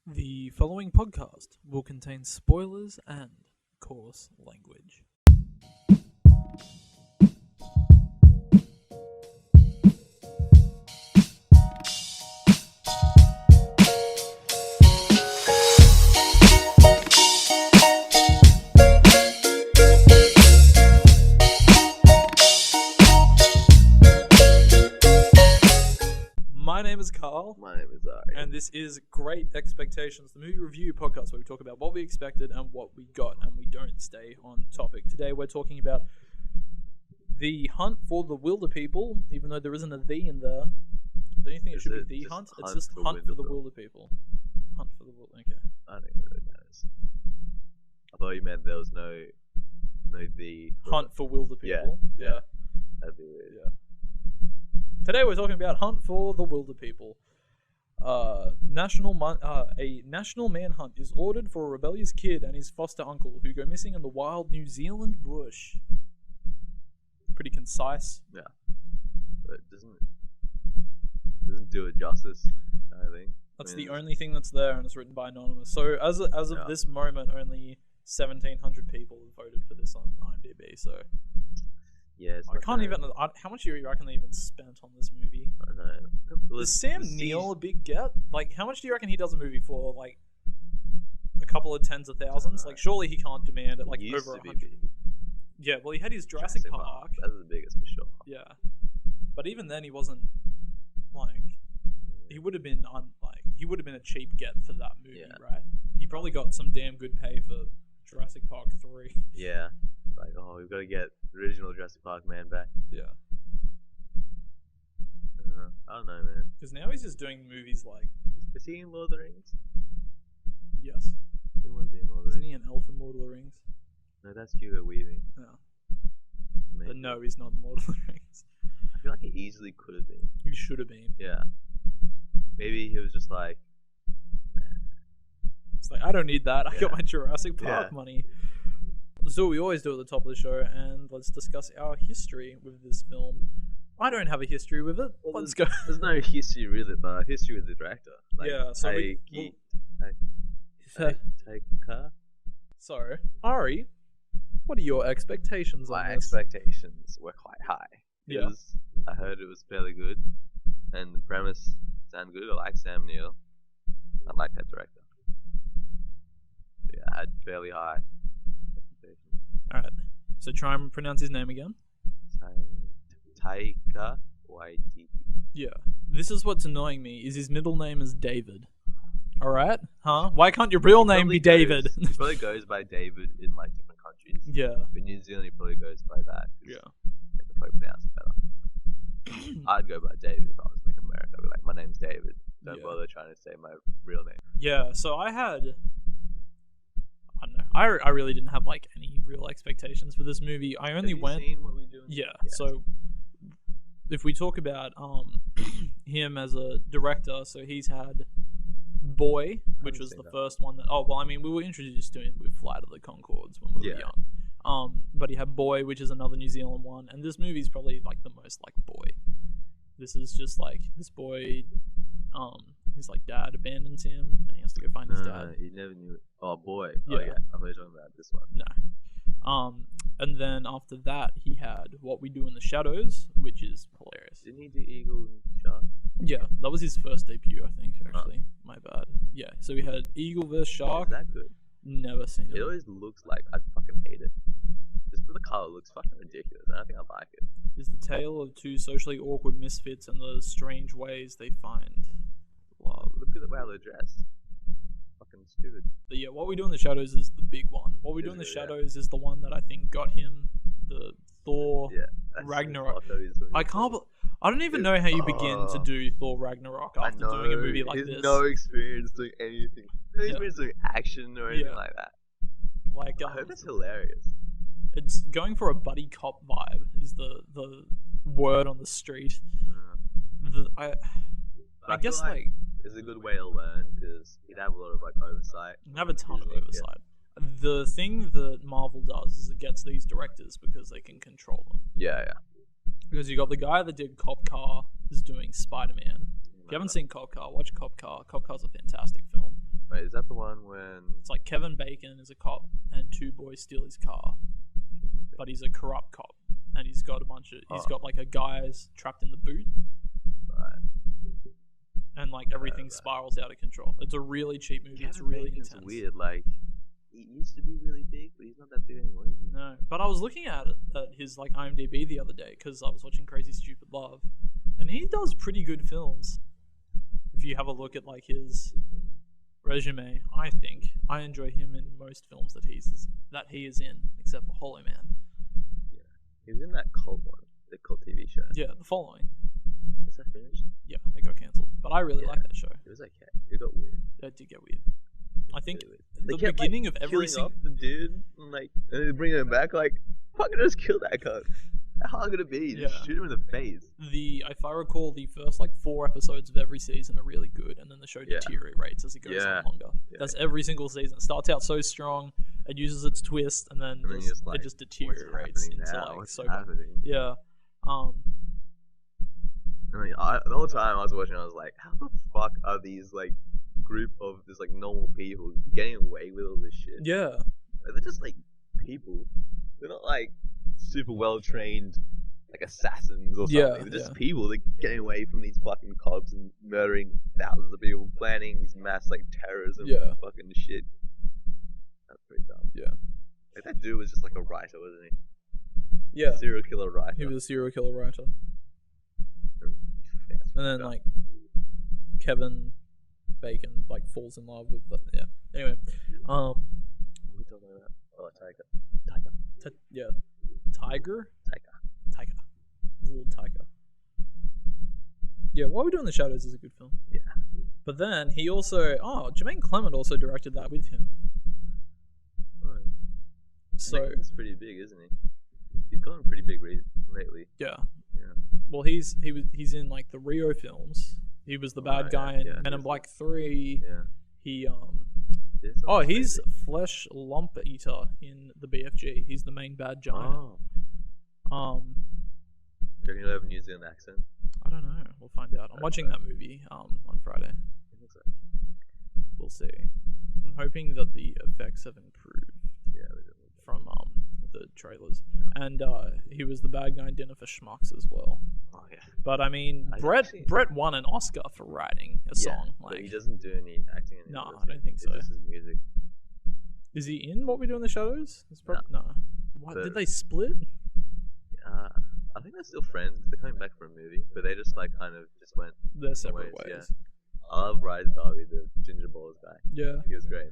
The following podcast will contain spoilers and coarse language. My name is Carl. My name is Ari. And this is Great Expectations, the movie review podcast where we talk about what we expected and what we got, and we don't stay on topic. Today we're talking about the Hunt for the Wilderpeople, even though there isn't a "the" in there. Don't you think it should be the Hunt? It's just Hunt for the Wilderpeople. Hunt for the Wilderpeople. Okay. I think that really matters. I thought you meant there was no the Hunt for Wilderpeople. Yeah. That'd be weird. Yeah. Today we're talking about Hunt for the Wilderpeople. A national manhunt is ordered for a rebellious kid and his foster uncle who go missing in the wild New Zealand bush. Pretty concise. Yeah. But it doesn't do it justice, I think. That's the only thing that's there, and it's written by Anonymous. So as of this moment, only 1,700 people have voted for this on IMDb. So yeah, I can't even. How much do you reckon they even spent on this movie? I don't know. Is Sam Neill a big get? Like, how much do you reckon he does a movie for? Like, a couple of tens of thousands? Like, surely he can't demand it like over 100. Yeah, well, he had his Jurassic Park. That's the biggest for sure. Yeah, but even then, he wasn't like. He would have been a cheap get for that movie, right? He probably got some damn good pay for Jurassic Park 3. Yeah. Like, oh, we've got to get the original Jurassic Park man back. Yeah. I don't know, man. Because now he's just doing movies like... Is he in Lord of the Rings? Yes. He was in Lord of the Isn't Rings. he an elf in Lord of the Rings? No, that's Hugo Weaving. Yeah. Maybe. But no, he's not in Lord of the Rings. I feel like he easily could have been. He should have been. Yeah. Maybe he was just like... It's like, I don't need that. I got my Jurassic Park money. Let's do what we always do at the top of the show, and let's discuss our history with this film. I don't have a history with it. Well, let's go. There's no history with it, but history with the director. Like, So, Ari, what are your expectations on My this? expectations were quite high. Yeah. I heard it was fairly good, and the premise sounded good. I like Sam Neill. I like that director. Yeah, I had fairly high expectations. Alright, so try and pronounce his name again. Taika Waititi. Yeah, this is what's annoying me, is his middle name is David. Alright? Huh? Why can't your real name be David? He probably goes by David in like different countries. Yeah. In New Zealand, he probably goes by that. Yeah. They can probably pronounce it better. I'd go by David if I was in like America. I'd be like, my name's David. Don't bother trying to say my real name. Yeah, so I don't know. I really didn't have like any real expectations for this movie. I only went. Have you seen What We Do in Yeah. So if we talk about him as a director, so he's had Boy, which was the first one that. Oh well, I mean, we were introduced to him with Flight of the Conchords when we were young. But he had Boy, which is another New Zealand one, and this movie's probably like the most like Boy. This is just like this boy. His like dad abandons him, and he has to go find his dad. He never knew it. Oh boy. Yeah. Oh yeah. I thought you were talking about this one. No. And then after that, he had What We Do in the Shadows, which is hilarious. Didn't he do Eagle and Shark? Yeah, that was his first debut, I think. Actually, my bad. Yeah, so we had Eagle vs Shark. Is that good? Never seen it. It always looks like I'd fucking hate it. Just the color looks fucking ridiculous. I don't think I'd like it. Is the tale of two socially awkward misfits and the strange ways they find love. Look at how they're dressed. Fucking stupid. But yeah, What We Do in the Shadows is the big one. What We Do in the Shadows is the one that I think got him the Thor Ragnarok. I don't even know how you begin to do Thor Ragnarok after doing a movie like this. No experience doing anything. No experience doing action or anything like that. Like, I hope it's hilarious. It's going for a buddy cop vibe is the word on the street. I guess like it's a good way to learn because you'd have a lot of like oversight. You have a ton of oversight. The thing that Marvel does is it gets these directors because they can control them. Yeah. Because you got the guy that did Cop Car is doing Spider-Man. If you haven't seen Cop Car, watch Cop Car. Cop Car's a fantastic film. Wait, one when It's like Kevin Bacon is a cop, and two boys steal his car, but he's a corrupt cop, and he's got like a guy's trapped in the boot, right. and like everything spirals out of control. It's a really cheap movie. It's really intense. Weird. Like he used to be really big, but he's not that big anymore. Is he? No, but I was looking at his like IMDb the other day because I was watching Crazy Stupid Love, and he does pretty good films. If you have a look at like his resume, I think I enjoy him in most films that he is in, except for Holy Man. Yeah, he was in that cult one, the cult TV show. Yeah, The Following. Is that finished? Yeah, it got cancelled, but I really like that show. It was okay. It got weird. It did get weird. I think They the kept, beginning like, of every killing single off the dude, and they bring him back. Like, fucking just kill that cunt. How hard could it be? Just shoot him in the face. if I recall, the first like 4 episodes of every season are really good, and then the show deteriorates as it goes on longer. That's every single season. It starts out so strong, it uses its twist, and then it just deteriorates into like what's so happening? yeah. And like, the whole time I was watching, I was like, how the fuck are these like group of just like normal people getting away with all this shit? Yeah. Like, they're just like people. They're not like super well trained like assassins or something. They're just people that getting away from these fucking cops and murdering thousands of people, planning these mass like terrorism fucking shit. That's pretty dumb. Yeah. Like that dude was just like a writer, wasn't he? Yeah. Serial killer writer. He was a serial killer writer. And then like Kevin Bacon like falls in love with Anyway, what are we talking about? Oh, Tiger. Tiger. He's a little tiger. Yeah, What We Do in the Shadows is a good film. Yeah. But then he also Jermaine Clement also directed that with him. Oh. So he's pretty big, isn't he? He's gotten pretty big lately. Yeah. Yeah. Well, he's in like the Rio films. He was the bad guy in Men in Black 3. Yeah. He he's Flesh Lump Eater in the BFG. He's the main bad giant. Oh. Do you reckon he'll have a New Zealand accent? I don't know. We'll find out. I'm watching that movie on Friday. We'll see. I'm hoping that the effects have improved. Yeah, from the trailers, and he was the bad guy in Dinner for Schmucks as well. Oh yeah. But I mean, Brett won an Oscar for writing a song. But he doesn't do any acting anymore. No, I don't think so. It's just his music. Is he in What We Do in the Shadows? No. What, did they split? I think they're still friends because they're coming back for a movie, but they just like kind of just went their separate ways. Yeah. I love Rise Darby, the ginger balls guy. Yeah, he was great.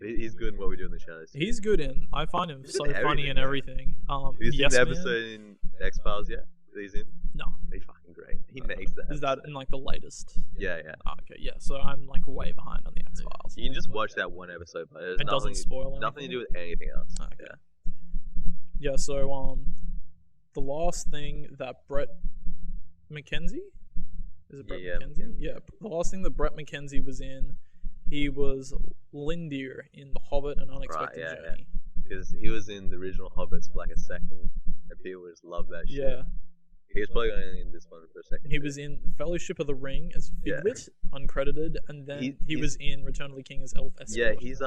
He's good in What We Do in the Shadows. He's good in. I find him so funny in everything. Have you seen the episode in X-Files yet? He's in? No. He's fucking great. He makes that. Is that in like the latest? Yeah. Okay, yeah. So I'm like way behind on the X-Files. You can just watch that one episode, but it doesn't spoil anything. Nothing to do with anything else. Okay. Yeah. So the last thing that Brett McKenzie is it Brett McKenzie? Yeah. The last thing that Brett McKenzie was in, he was Lindir in The Hobbit: An Unexpected Journey. Because he was in the original Hobbits for like a second, and people just love that shit. Yeah. He was probably only in this one for a second. He was in Fellowship of the Ring as Figwit, uncredited, and then he was in Return of the King as Elf Escort. Yeah, he's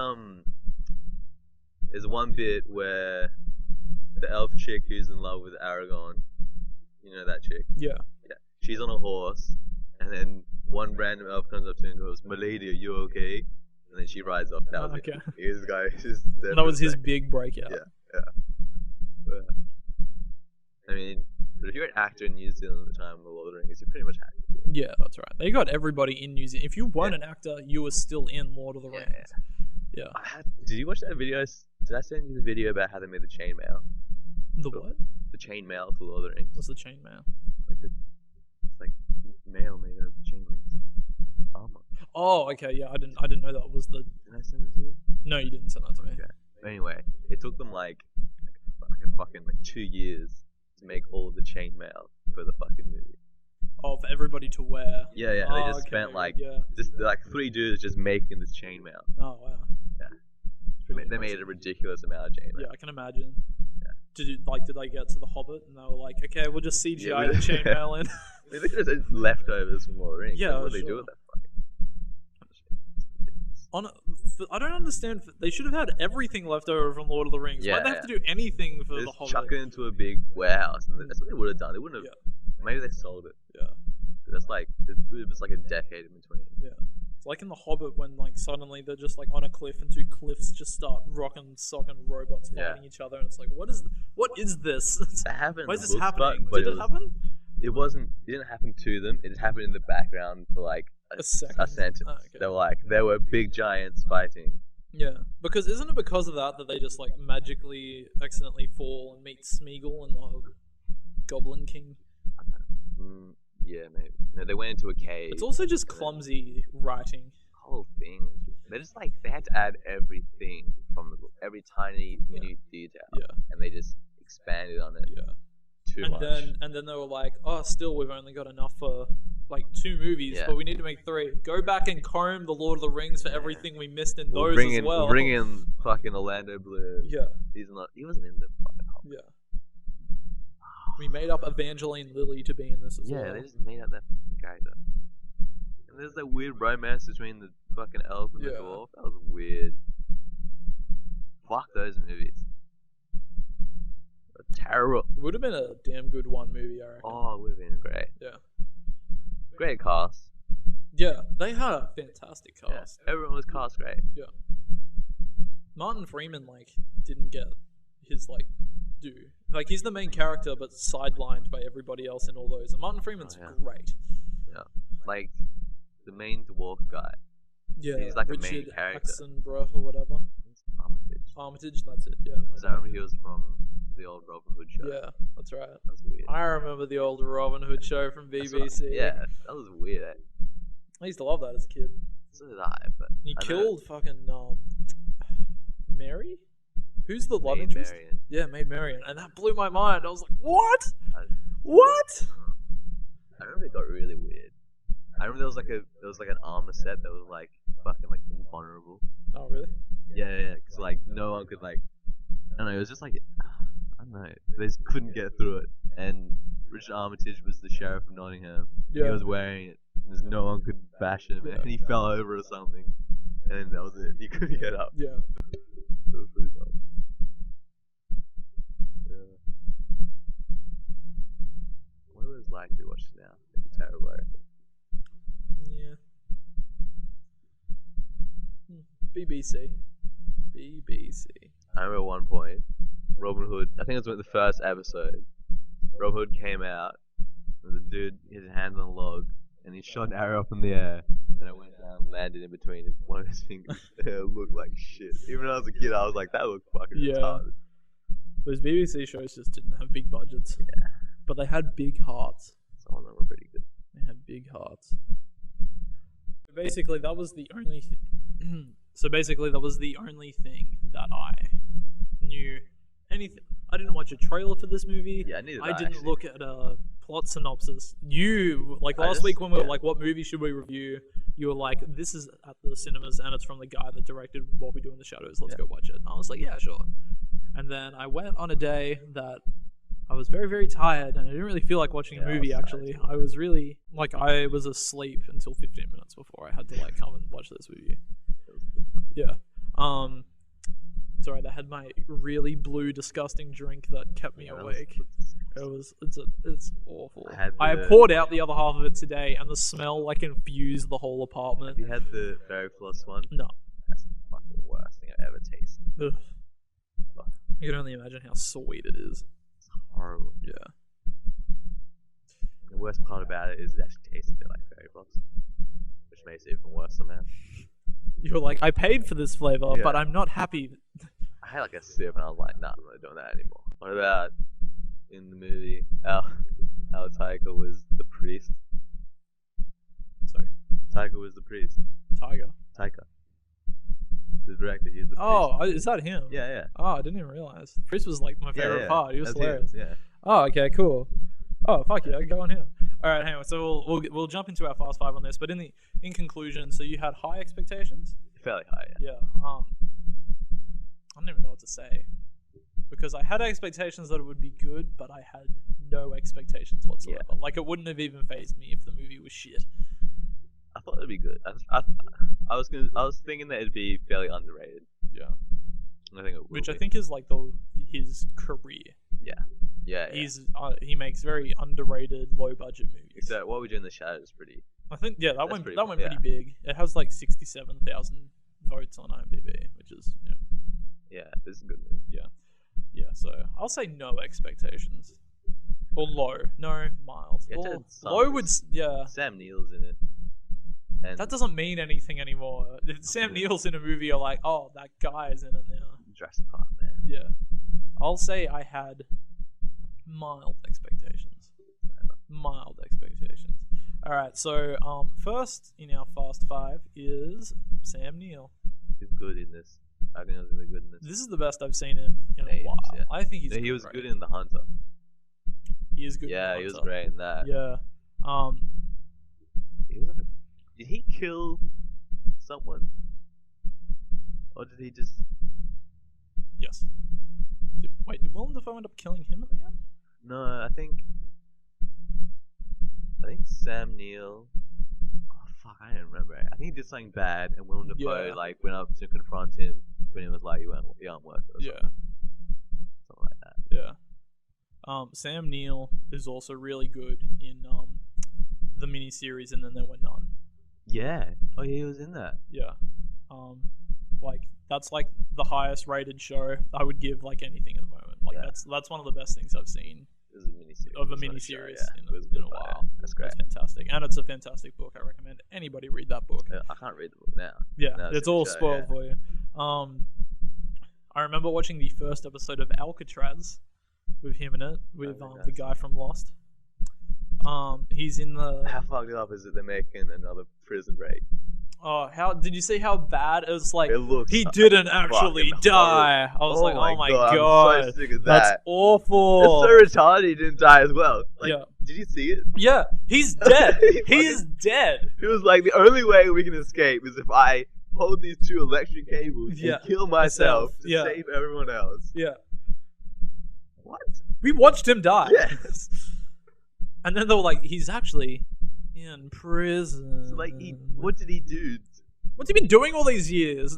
there's one bit where the elf chick who's in love with Aragorn, you know that chick? Yeah. She's on a horse, and then one random elf comes up to her and goes, "Milady, are you okay?" And then she rides off. That was it. This guy, that was his big breakout. Yeah. I mean, but if you're an actor in New Zealand at the time of Lord of the Rings, you pretty much had to be. Yeah, that's right. They got everybody in New Zealand. If you weren't an actor, you were still in Lord of the Rings. Yeah. Did you watch that video? Did I send you the video about how they made the chainmail? The what? The chainmail for Lord of the Rings. What's the chainmail? It's like mail made of chain links. Armor. Oh, okay. Yeah, I didn't know that was the. Did I send it to you? No, you didn't send that to me. Okay. But anyway, it took them like fucking 2 years to make all of the chainmail for the fucking movie. Oh, for everybody to wear. Yeah. They just spent just like 3 dudes just making this chainmail. Oh wow. Yeah. They made a ridiculous amount of chainmail. Yeah, I can imagine. Yeah. Did they get to the Hobbit and they were like, okay, we'll just CGI the chainmail in? They could have leftovers from Lord of the Rings. Yeah, what they do with that fucking shit? It's ridiculous. I don't understand. They should have had everything left over from Lord of the Rings. Why'd they have to do anything for the Hobbit? Chuck it into a big warehouse, and that's what they would have done. They wouldn't have. Yeah. Maybe they sold it. Yeah. But that's like it was like a decade in between. Yeah. It's like in the Hobbit when like suddenly they're just like on a cliff and two cliffs just start rocking, socking robots fighting each other, and it's like, what is this? That happened. Why is this happening? But Did it happen? It didn't happen to them. It just happened in the background for like a sentence. Oh, okay. There were big giants fighting. Yeah, because isn't it because of that they just like magically accidentally fall and meet Smeagol and the Goblin King? Yeah, maybe. No, they went into a cave. It's also just clumsy writing. The whole thing. They just like they had to add everything from the book, every tiny minute detail. Yeah, and they just expanded on it. Yeah. Too much. And then they were like, oh, still we've only got enough for like 2 movies, but we need to make 3. Go back and comb the Lord of the Rings for everything we missed in those as well. We'll bring in fucking Orlando Bloom. Yeah. He wasn't in the fucking Hobbit. Yeah. We made up Evangeline Lilly to be in this as well. Yeah, they just made up that fucking character. And there's that weird romance between the fucking elf and the dwarf. That was weird. Fuck those movies. Terrible. It would have been a damn good one movie, I reckon. Oh, it would have been great. Yeah. Great cast. Yeah, they had a fantastic cast. Yeah, everyone was cast great. Yeah. Martin Freeman, like, didn't get his, like, due. Like, he's the main character, but sidelined by everybody else in all those. And Martin Freeman's great. Yeah. Like, the main dwarf guy. Yeah. He's like Richard a main character. Attenborough or whatever. Armitage, that's it, yeah. Because I remember he was from the old Robin Hood show. Yeah, that's right. That was weird. I remember the old Robin Hood show from BBC. That was weird. I used to love that as a kid. So did I, but... He killed fucking, Mary? Who's the love interest? Marion. Yeah, Maid Marian. And that blew my mind. I was like, what? What? I remember it got really weird. I remember there was like an armor set that was like fucking like invulnerable. Oh, really? Yeah, because like no one could like, I don't know, it was just like, I don't know, they just couldn't get through it. And Richard Armitage was the sheriff of Nottingham. Yeah. He was wearing it. And no one could bash him, and he fell over or something. And that was it. He couldn't get up. Yeah. It was pretty dumb. Yeah. What it was like to be watching now? It'd be terrible, I reckon. Yeah. BBC. I remember at one point, Robin Hood, I think it was the first episode, Robin Hood came out, there was a dude, his hand on a log, and he shot an arrow up in the air, and it went down and landed in between one of his fingers. It looked like shit. Even when I was a kid, I was like, that looked fucking retarded. Those BBC shows just didn't have big budgets. Yeah. But they had big hearts. Some of them were pretty good. They had big hearts. Basically, that was the only thing that I knew. Anything. I didn't watch a trailer for this movie. Yeah, neither did I didn't look at a plot synopsis. You, like last week when we were like, what movie should we review? You were like, this is at the cinemas and it's from the guy that directed What We Do in the Shadows. Let's go watch it. And I was like, yeah, sure. And then I went on a day that I was very, very tired and I didn't really feel like watching a movie, actually. I was really, like, I was asleep until 15 minutes before I had to, like, come and watch this movie. Yeah. It's alright, I had my really blue, disgusting drink that kept me awake. It's awful. I poured out the other half of it today and the smell, like, infused the whole apartment. Have you had the Very Floss one? No. That's the fucking worst thing I've ever tasted. Ugh. You can only imagine how sweet it is. Horrible. Yeah. The worst part about it is it actually tastes a bit like Fairy Floss, which makes it even worse somehow. You were like, I paid for this flavor, but I'm not happy. I had like a sip and I was like, nah, I'm not doing that anymore. What about in the movie, Al Taika was the priest? Sorry? Taika was the priest. Taika? The director, he's the priest. Oh, is that him? Yeah. Oh, I didn't even realize. Priest was like my favorite part. He was hilarious. Yeah. Oh, okay, cool. Oh, fuck yeah, go on him. All right, hang on. So we'll jump into our Fast Five on this, but in conclusion, so you had high expectations? Fairly high, yeah. Yeah. I don't even know what to say because I had expectations that it would be good, but I had no expectations whatsoever. Yeah. Like it wouldn't have even fazed me if the movie was shit. I thought it'd be good. I was thinking that it'd be fairly underrated. Yeah. I think it will. Which be. I think is like his career. Yeah. He makes very underrated low budget movies. Except What We Do in the Shadows is pretty. I think that went pretty yeah. big. It has like 67,000 votes on IMDb, which is Yeah, this is a good movie. Yeah. So I'll say no expectations, or low, no mild. Yeah, Or low would Sam Neill's in it. And That doesn't mean anything anymore. If Sam Neill's in a movie, you're like, oh, that guy is in it now. Jurassic Park, man. Yeah. I'll say I had mild expectations. Mild expectations. Alright, so first in our Fast Five is Sam Neill. He's good in this. I think he was really good in this. This is the best I've seen him in a while. Yeah. I think he was good in The Hunter. He is good. Yeah, he was great in that. Yeah. He was like did he kill someone? Or did he just... Yes. Did Willem Dafoe end up killing him at the end? No, I think Sam Neill... Oh, fuck, I don't remember. I think he did something bad, and Willem Dafoe went up to confront him when he was like, you aren't worth it. Or something like that. Yeah. Sam Neill is also really good in the miniseries, and then there were none. Yeah. Oh, yeah, he was in that. Yeah. That's like the highest rated show I would give like anything at the moment. Like that's one of the best things I've seen of a miniseries in a while. That's great. It's fantastic, and it's a fantastic book. I recommend anybody read that book. I can't read the book now. Yeah, it's all spoiled for you. I remember watching the first episode of Alcatraz with him in it, with the guy from Lost. He's in the... How fucked up is it they're making another Prison Break? Oh, how did you see how bad it was? Like, he didn't actually die. I was like, oh my god, I'm so sick of that. That's awful. It's so retarded he didn't die as well. Like, yeah. Did you see it? Yeah, he's dead. He is dead. He was like, the only way we can escape is if I hold these two electric cables and kill myself to save everyone else. Yeah. What? We watched him die. Yes. And then they were like, he's actually in prison. So like, what did he do? What's he been doing all these years?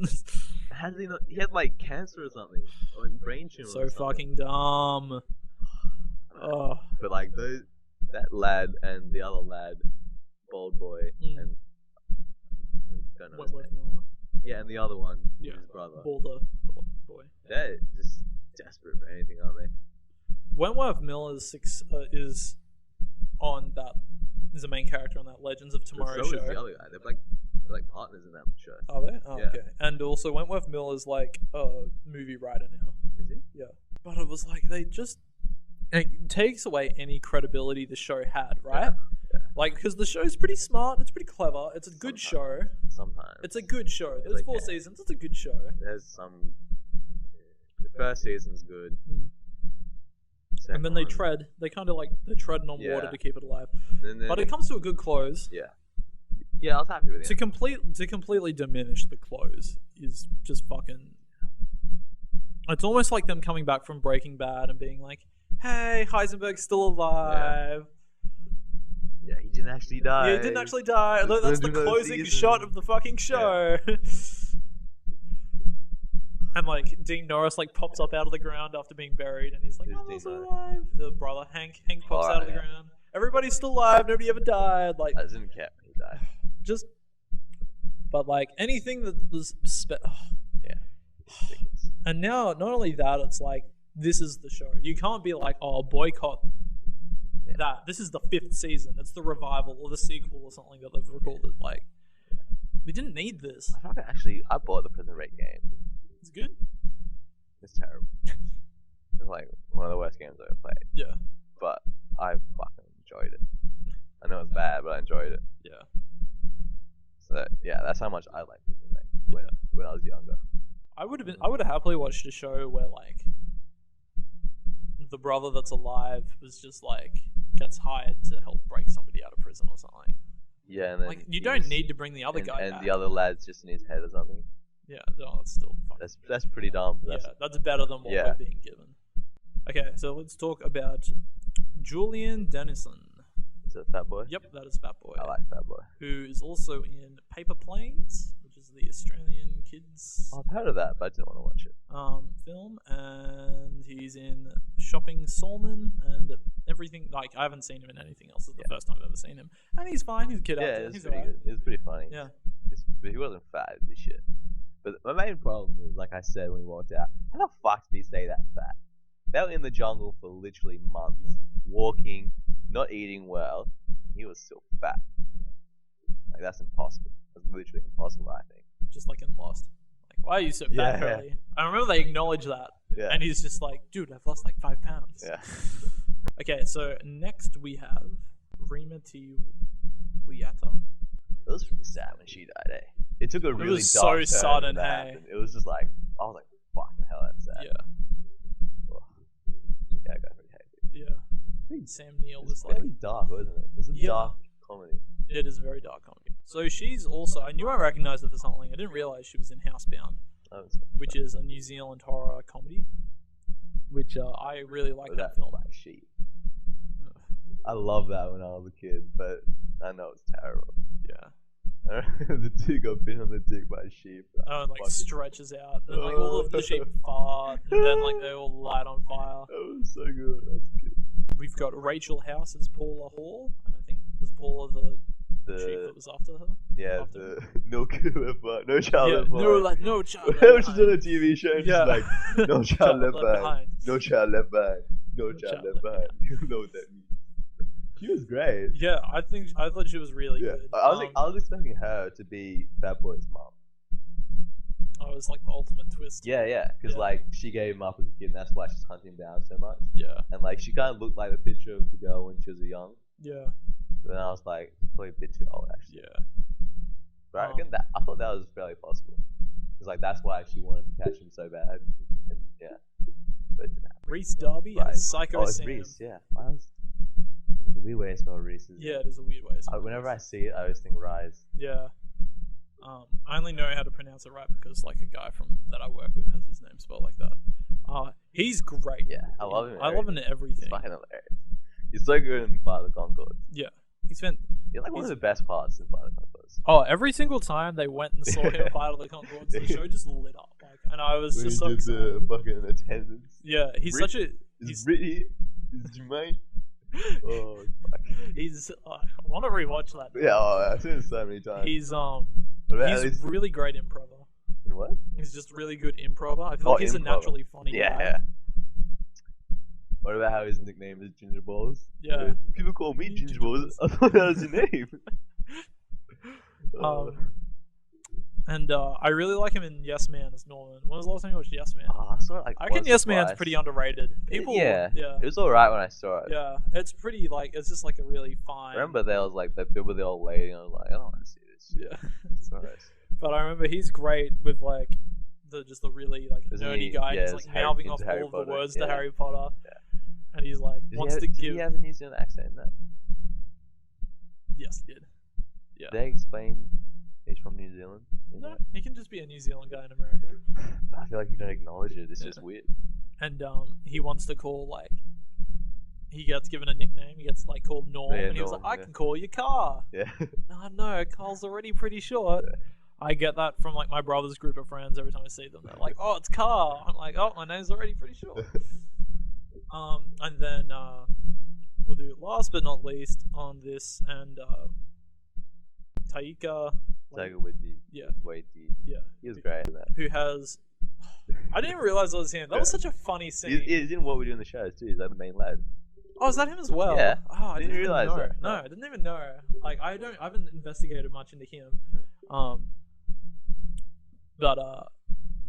How did he not? He had like cancer or something, or like brain tumor. So fucking dumb. Oh. But like that lad and the other lad, bald boy, and I don't know. Wentworth Miller. Yeah, and the other one, his brother. Balder boy. They're just desperate for anything, aren't they? Wentworth Miller is on that. Is a main character on that Legends of Tomorrow show. So is the other guy. They're like partners in that show. Are they? Oh, yeah. Okay. And also Wentworth Miller is like a movie writer now. Is he? Yeah. But it was like it takes away any credibility the show had, right? Yeah. Like, because the show's pretty smart, it's pretty clever, it's a good show. Sometimes. It's a good show. There's 4 seasons, it's a good show. There's some... The first season's good. And then they tread kind of like, they're treading on water to keep it alive. But it comes to a good close. Yeah. Yeah, I was happy with it. To completely diminish the close is just fucking... It's almost like them coming back from Breaking Bad and being like, hey, Heisenberg's still alive. Yeah, he didn't actually die. Yeah, he didn't actually die. That's the closing shot of the fucking show. Yeah. And like Dean Norris like pops up out of the ground after being buried, and he's like, "I'm also alive." The brother Hank pops out of the ground. Everybody's still alive. Nobody ever died. Like, I didn't care when he died. But like anything that was Yeah. And now, not only that, it's like this is the show. You can't be like, "Oh, boycott that." This is the 5th season. It's the revival or the sequel or something that they've recalled it. Like, we didn't need this. I bought the Prison Break game. It's good. It's terrible. It's like one of the worst games I've ever played. Yeah. But I fucking enjoyed it. I know it's bad, but I enjoyed it. Yeah. So that's how much I liked it when I was younger. I would have happily watched a show where like the brother that's alive was just like gets hired to help break somebody out of prison or something. Yeah, and then like you don't need to bring the other guy and back. the other lad's just in his head or something. Yeah, no, that's still fucking... That's pretty dumb. That's better than what we're being given. Okay, so let's talk about Julian Dennison. Is it Fat Boy? Yep, that is Fat Boy. I like Fat Boy. Who is also in Paper Planes, which is the Australian kids I've heard of that, but I didn't want to watch it. film, and he's in Shopping Solman and everything. Like, I haven't seen him in anything else. It's the first time I've ever seen him, and he's fine. He's a kid actor. It's pretty good. It's pretty funny. Yeah, but he wasn't fat as this shit. But my main problem is, like I said when we walked out, how the fuck did he stay that fat? They were in the jungle for literally months, walking, not eating well. He was still fat. Like, that's impossible. That's literally impossible, I think. just like in Lost. Like, why are you so fat, Hurley? I remember they acknowledge that, and he's just like, dude, I've lost like 5 pounds. Yeah. Okay, so next we have Rima Wiata. It was pretty sad when she died, eh? It took a really was dark turn so sudden, when that hey. happened. It was just like, I was like, fucking hell, that's sad. Yeah. Oh. Yeah, I got pretty happy. Yeah. Sam Neill was It's like, very dark, wasn't it? It's a dark comedy. it is a very dark comedy. So she's also, I knew I recognized her for something. I didn't realize she was in Housebound, which is a New Zealand horror comedy, which I really like that film. Black Sheep. I love that when I was a kid, but I know it's terrible. Yeah. The dude got bit on the dick by a sheep. Oh, and like stretches out, and like all of the sheep fart, and then like they all light on fire. That was so good. That's good. We've got Rachel House as Paula Hall, and I think was Paula the sheep that was after her. Yeah, after no child left behind. No child left behind. No child left Whenever she's behind. on a TV show, she's like, no child left behind. No child left behind. No child left behind. You know what that means. She was great. Yeah, I thought she was really good. I was expecting her to be Fat Boy's mom. Oh, it was like the ultimate twist. Yeah, because like she gave him up as a kid, and that's why she's hunting him down so much. Yeah. And like she kind of looked like the picture of the girl when she was young. Yeah. But then I was like, probably a bit too old actually. Yeah. But I reckon I thought that was fairly possible. Because like that's why she wanted to catch him so bad. And yeah. But it didn't happen. Reese Darby as Psycho it's Sam. Reese, yeah. It's a weird way to spell Reese. Yeah, it is a weird way to spell whenever I see it, I always think Rise. Yeah. I only know how to pronounce it right because like a guy that I work with has his name spelled like that. He's great. Yeah, I love him. I love him in everything. He's fucking hilarious. He's so good in Flight of the Conchords. Yeah. He's like one of the best parts in Flight of the Conchords. Oh, every single time they went and saw him Flight of the Conchords, the show just lit up. Like, and I was just so excited. The fucking attendance. Yeah, he's such a. He's Brittany. He's Jermaine. Oh, fuck. I want to rewatch that. Yeah, I've seen it so many times. He's really great improver. In what? He's just really good improver. I feel like he's a naturally funny guy. Yeah. What about how his nickname is Ginger Balls? Yeah. People call me Ginger Balls. I thought that was your name. And I really like him in Yes Man as Norman. When was the last time you watched Yes Man? I reckon Yes Man's pretty underrated. People, yeah. It was alright when I saw it. Yeah, it's pretty it's just like a really fine. I remember there was like the bit with the old lady, and I was like, I don't want to see this. Yeah. It's nice. But I remember he's great with like the really like nerdy guy. Yeah, he's like mouthing off all of the words to Harry Potter. Yeah. And he's like Did he have a New Zealand accent in that? Yes, he did. Yeah. Did they explain he's from New Zealand? No, he can just be a New Zealand guy in America. I feel like you don't acknowledge it. It's just weird. And he wants to call he gets given a nickname. He gets like called Norm, and he was like, "I can call you Car." Yeah. No, Carl's already pretty short. Yeah. I get that from like my brother's group of friends every time I see them. They're like, "Oh, it's Car." I'm like, "Oh, my name's already pretty short." And then we'll do last but not least on this, and Taika Waititi. Yeah. Waititi. Yeah. He was great in that. Who has... I didn't even realize that was him. That was such a funny scene. He's in What We Do in the Shadows too. He's like the main lad. Oh, is that him as well? Yeah. Oh, I didn't realize know. that. No, I didn't even know. Like, I haven't investigated much into him. But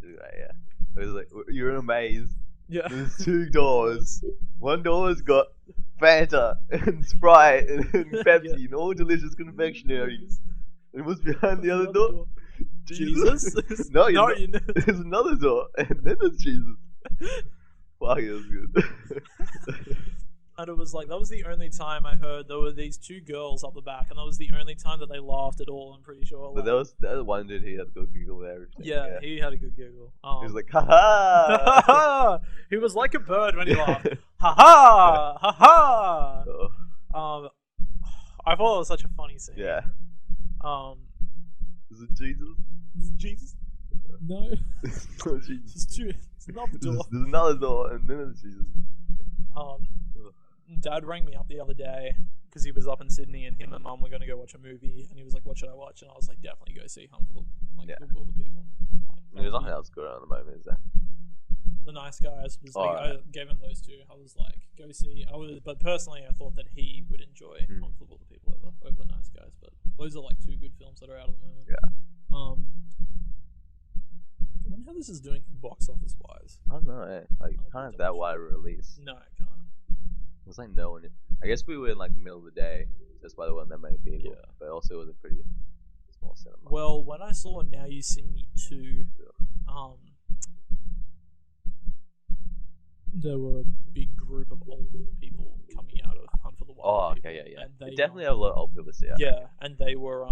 yeah. It was like you're in a maze. Yeah. There's 2 doors. One door's got Fanta and Sprite and Pepsi and all delicious confectionaries. And what's behind the other door? Jesus? No, there's another door, and then there's Jesus. Fuck, it was good. And it was like, that was the only time I heard there were these 2 girls up the back, and that was the only time that they laughed at all, I'm pretty sure. But there was one dude who had a good giggle there. Yeah, he had a good giggle. He was like, ha ha! He was like a bird when he laughed. Ha ha! Ha ha! I thought it was such a funny scene. Yeah. Is it Jesus? Is it Jesus? No. It's not Jesus. It's another door. There's another door, and then it's Jesus. Dad rang me up the other day because he was up in Sydney, and him and Mum were going to go watch a movie, and he was like, "What should I watch?" And I was like, "Definitely go see Hunt for the Wilderpeople." There's nothing else good on at the moment, is there? The Nice Guys was like, I gave him those two. I was like, go see. But personally, I thought that he would enjoy Hunt for the Wilderpeople over the Nice Guys. But those are like two good films that are out at the moment. Yeah. I wonder how this is doing box office wise. I don't know. Like, can't have that wide a release. No, I can't. It's like no one. I guess we were in like the middle of the day. That's why there weren't that many people. Yeah. But also, it was a pretty small cinema. Well, when I saw Now You See Me 2, there were a big group of old people coming out of Hunt for the Wilderpeople. Oh, okay, yeah. And they definitely have a lot of old people to see. Yeah, and they were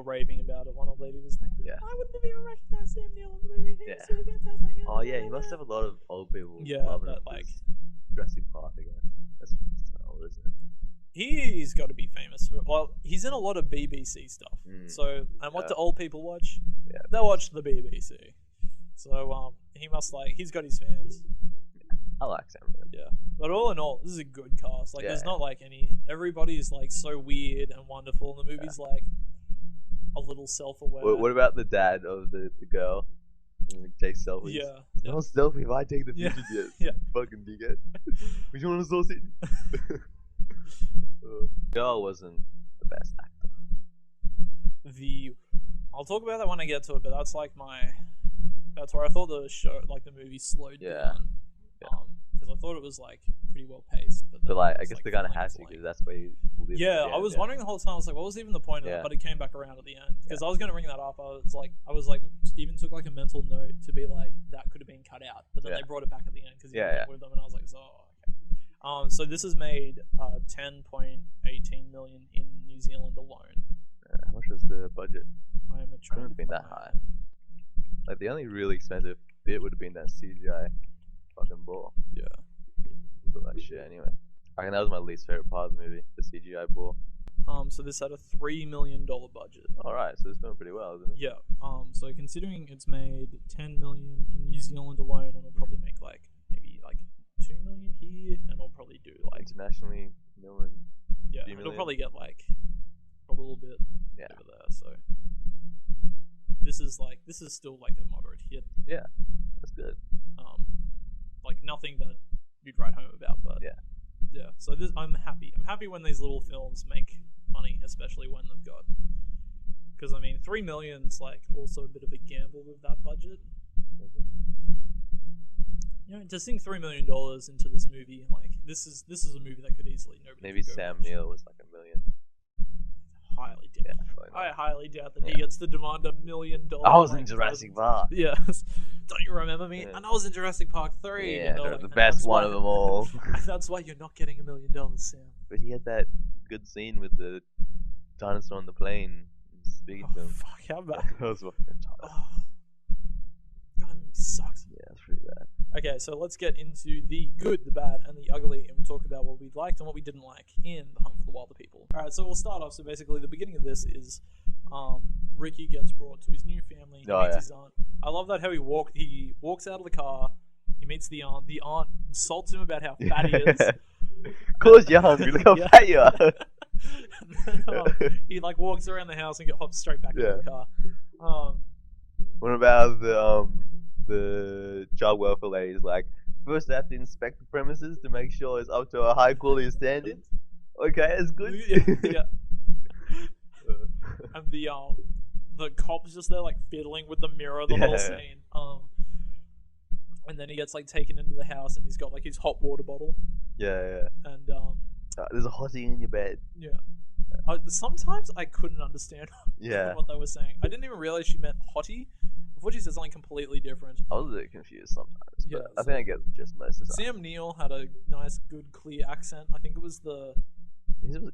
raving about it. One old lady was like, yeah. I wouldn't have even recognized Sam Neill in the movie. He was so fantastic. Oh yeah, you must have a lot of old people. Yeah, loving that it. like Jurassic Park, I guess. That's old, isn't it? He's got to be famous for. Well, he's in a lot of BBC stuff. So, and what do old people watch? Yeah, they watch the BBC. So he must like. He's got his fans. Yeah. I like Sam Neill. Yeah, but all in all, this is a good cast. Like, there's not like any. Everybody's like so weird and wonderful. And the movie's like a little self-aware. What about the dad of the girl? Like, take selfies. Yeah. No selfie if I take the picture. Yeah. Fucking dickhead. Would you want a sausage? Girl wasn't the best actor. I'll talk about that when I get to it, but that's like that's where I thought the show, like the movie, slowed down. Because I thought it was like pretty well paced. But like, I guess they kind of has to, because that's where you live. Yeah, I was wondering the whole time. I was like, what was even the point of that? But it came back around at the end. Because I was going to bring that up. I was like, even took like a mental note to be like, that could have been cut out. But then they brought it back at the end because you were with them, and I was like, okay. So this has made 10.18 million in New Zealand alone. How much was the budget? I am Couldn't have been that high. Like, the only really expensive bit would have been that CGI fucking ball. Yeah. Look like shit anyway. I reckon that was my least favorite part of the movie, the CGI ball. So this had a $3 million budget. Alright, so it's doing pretty well, isn't it? Yeah. So considering it's made 10 million in New Zealand alone, and it'll probably make like maybe like 2 million here, and it'll probably do like internationally million. Yeah, it'll probably get like a little bit over there. So this is still like a moderate hit. Yeah, that's good. Like nothing that you'd write home about, but yeah. So I'm happy. I'm happy when these little films make money, especially when they've got. Because I mean, 3 million's like also a bit of a gamble with that budget. You know, to sink $3 million into this movie, like this is a movie that could easily nobody. Maybe Sam Neill was like $1 million. Highly doubt. I highly doubt that he gets to demand $1 million. I was in Jurassic Park. Yeah. Don't you remember me? And I was in Jurassic Park 3. Yeah, the best one of them all. That's why you're not getting $1 million, Sam. But he had that good scene with the dinosaur on the plane speaking to him. Fuck, how bad? That was fucking tired. God, that movie sucks. Yeah, it's pretty bad. Okay, so let's get into the good, the bad, and the ugly, and we'll talk about what we liked and what we didn't like in The Hunt for the Wilderpeople. Alright, so we'll start off. So basically, the beginning of this is Ricky gets brought to his new family. He meets his aunt. I love that how he walks out of the car, he meets the aunt. The aunt insults him about how fat he is. Of course you're hungry, look how fat you are. And then, he like walks around the house and hops straight back into the car. What about the child welfare lady is like, first I have to inspect the premises to make sure it's up to a high quality standard. Okay, that's good. Yeah. And the cop's just there like fiddling with the mirror the whole scene. And then he gets like taken into the house and he's got like his hot water bottle. Yeah. And there's a hottie in your bed. Yeah. Sometimes I couldn't understand what they were saying. I didn't even realize she meant hottie. I thought she said something completely different. I was a bit confused sometimes, but I think I get just most of the time. Sam Neill had a nice, good, clear accent. I think it was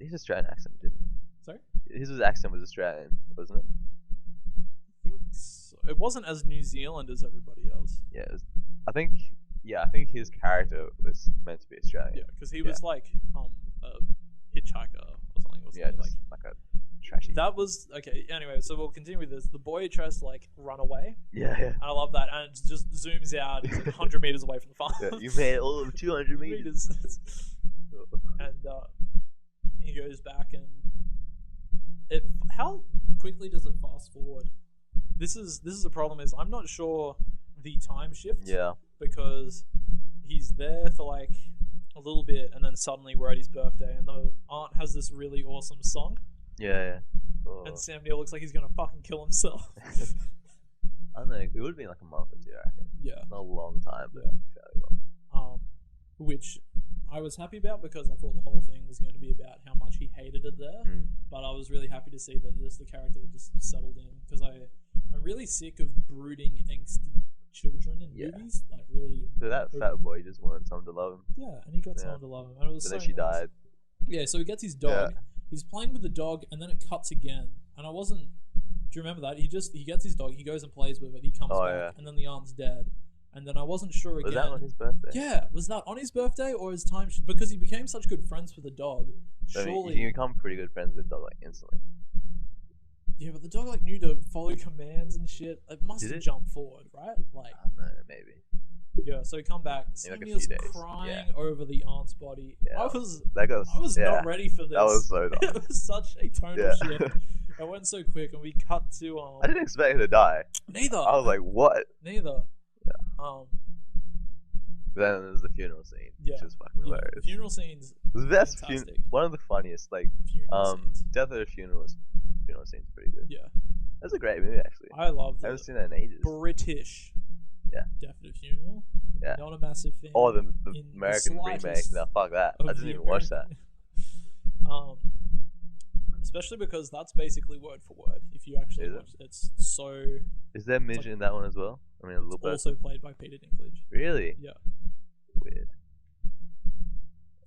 his Australian accent, didn't he? Sorry? His accent was Australian, wasn't it? I think so. It wasn't as New Zealand as everybody else. Yeah, I think his character was meant to be Australian. Yeah, because he was like a hitchhiker or Yeah, like just like a trashy. that was okay. Anyway, so we'll continue with this. The boy tries to like run away. Yeah. And I love that, and it just zooms out. He's like 100 meters away from the farm. Yeah, you made it all of 200 meters. And he goes back, and how quickly does it fast forward? This is a problem. Is I'm not sure the time shift. Yeah. Because he's there for like a little bit, and then suddenly we're at his birthday, and the aunt has this really awesome song. Yeah. Oh. And Sam Neill looks like he's gonna fucking kill himself. I don't know. It would have been like a month or two, I reckon. Yeah. Not a long time, but Yeah. fairly long. Which I was happy about because I thought the whole thing was going to be about how much he hated it there. But I was really happy to see that the character just settled in, because I'm really sick of brooding, angsty children in movies. Like really. So that fat boy just wanted someone to love him. Yeah, and he got someone to love him, and it was But so then she nice. died. Yeah, so he gets his dog. Yeah. He's playing with the dog, and then it cuts again. And I wasn't. Do you remember that? He gets his dog. He goes and plays with it. He comes back, and then the aunt's dead. And then I wasn't sure again. Was that on his birthday? Yeah, was that on his birthday or his time? Because he became such good friends with the dog. So Surely. you can become pretty good friends with the dog like instantly. Yeah, but the dog like knew to follow commands and shit. It must Did have it? jumped forward, right? Like. I don't know, maybe. Yeah, so he come back. Maybe like a Samuel's few days. crying over the aunt's body. Yeah. I was Yeah. not ready for this. That was so dumb. It was such a tonal Yeah. shift. It went so quick, and we cut to I didn't expect him to die. Neither. I was like, what? Neither. Yeah. But then there's the funeral scene, which is fucking hilarious. Funeral scenes. The best fantastic. one of the funniest, like Funeral scenes. Death at a Funeral scene's pretty good. Yeah. That's a great movie actually. I love I haven't seen that in ages. British. Yeah. Death at a Funeral. Yeah. Not a massive fan. Oh, the in American the remake. slightest No, fuck that. of I didn't the even watch that. American- Especially because that's basically word for word. If you actually watch it, it's so. Is there midget in that one as well? I mean, a little bit. Also played by Peter Dinklage. Really? Yeah. Weird.